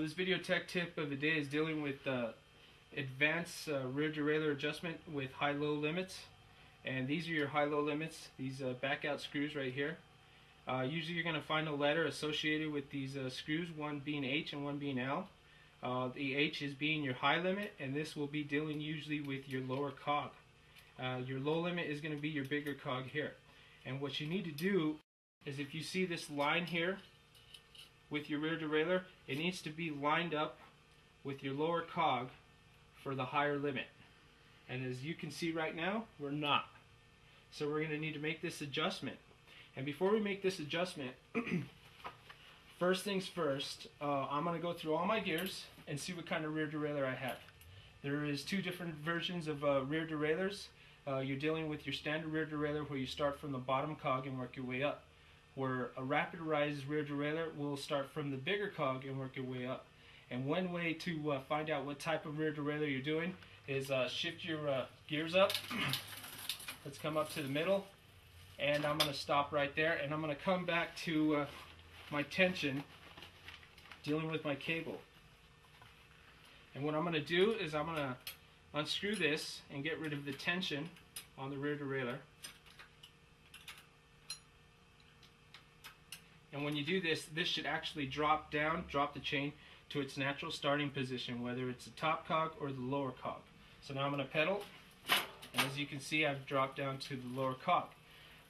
this video tech tip of the day is dealing with advanced rear derailleur adjustment with high-low limits. And these are your high-low limits, these back-out screws right here. Usually you're going to find a letter associated with these screws, one being H and one being L. The H is being your high limit, and this will be dealing usually with your lower cog. Your low limit is going to be your bigger cog here. And what you need to do is, if you see this line here with your rear derailleur, it needs to be lined up with your lower cog for the higher limit. And as you can see right now, we're not. So we're going to need to make this adjustment. And before we make this adjustment, first things first, I'm going to go through all my gears and see what kind of rear derailleur I have. There is two different versions of rear derailleurs. You're dealing with your standard rear derailleur, where you start from the bottom cog and work your way up. Where a rapid rise rear derailleur will start from the bigger cog and work your way up. And one way to find out what type of rear derailleur you're doing is shift your gears up. Let's come up to the middle, and I'm going to stop right there, and I'm going to come back to my tension, dealing with my cable. And what I'm going to do is I'm going to unscrew this and get rid of the tension on the rear derailleur. And when you do this, this should actually drop the chain to its natural starting position, whether it's the top cog or the lower cog. So now I'm going to pedal, and as you can see, I've dropped down to the lower cog.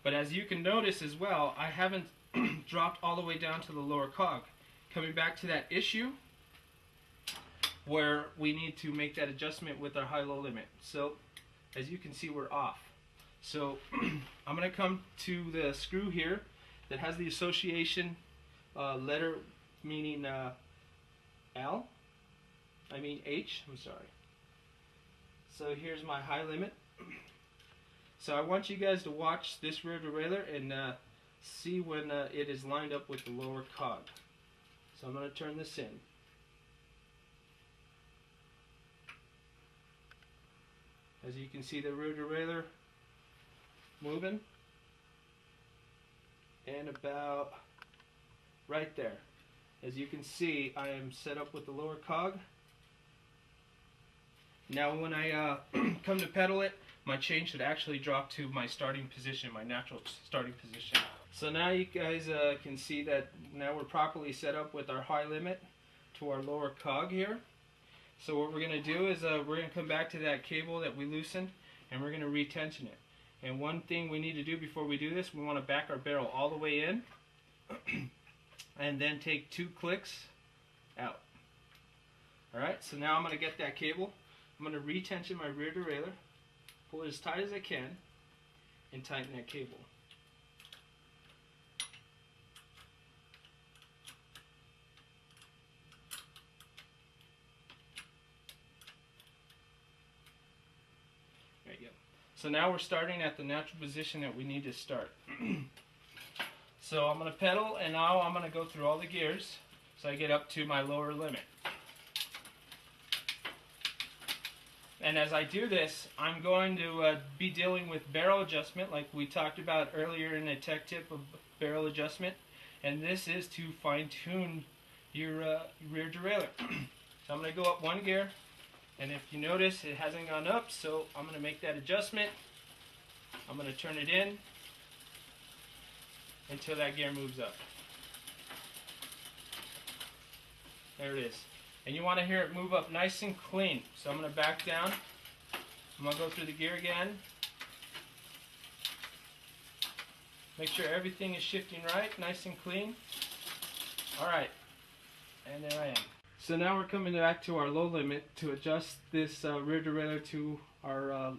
But as you can notice as well, I haven't dropped all the way down to the lower cog. Coming back to that issue where we need to make that adjustment with our high-low limit. So as you can see, we're off. So I'm going to come to the screw here that has the association letter meaning H, I'm sorry. So here's my high limit. So I want you guys to watch this rear derailleur and see when it is lined up with the lower cog. So I'm going to turn this in. As you can see, the rear derailleur moving, and about right there. As you can see, I am set up with the lower cog. Now when I come to pedal it, my chain should actually drop to my starting position, my natural starting position. So now you guys can see that now we're properly set up with our high limit to our lower cog here. So what we're going to do is we're going to come back to that cable that we loosened, and we're going to retension it. And one thing we need to do before we do this, we want to back our barrel all the way in and then take 2 clicks out. Alright, so now I'm going to get that cable. I'm going to retension my rear derailleur, pull it as tight as I can, and tighten that cable. There you go. So now we're starting at the natural position that we need to start. So I'm going to pedal, and now I'm going to go through all the gears so I get up to my lower limit. And as I do this, I'm going to be dealing with barrel adjustment, like we talked about earlier in the tech tip of barrel adjustment. And this is to fine-tune your rear derailleur. So I'm going to go up 1 gear, and if you notice, it hasn't gone up, so I'm going to make that adjustment. I'm going to turn it in until that gear moves up. There it is. And you want to hear it move up nice and clean. So I'm going to back down. I'm going to go through the gear again. Make sure everything is shifting right, nice and clean. Alright, and there I am. So now we're coming back to our low limit to adjust this rear derailleur to our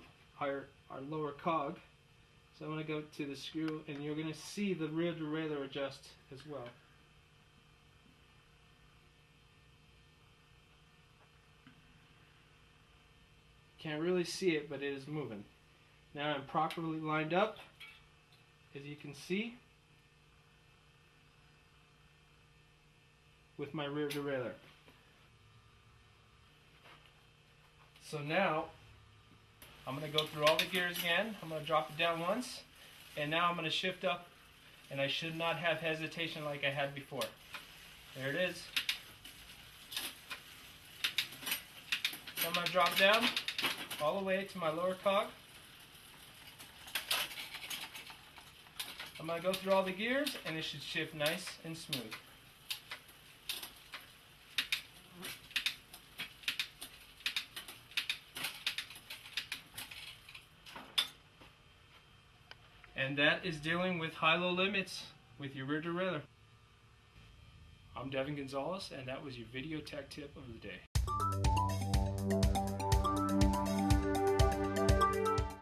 lower cog. So I'm going to go to the screw, and you're going to see the rear derailleur adjust as well. Can't really see it, but it is moving. Now I'm properly lined up, as you can see, with my rear derailleur. So now I'm going to go through all the gears again. I'm going to drop it down once, and now I'm going to shift up, and I should not have hesitation like I had before. There it is. So I'm going to drop down all the way to my lower cog. I'm going to go through all the gears and it should shift nice and smooth. And that is dealing with high-low limits with your rear derailleur. I'm Devin Gonzalez, and that was your video tech tip of the day.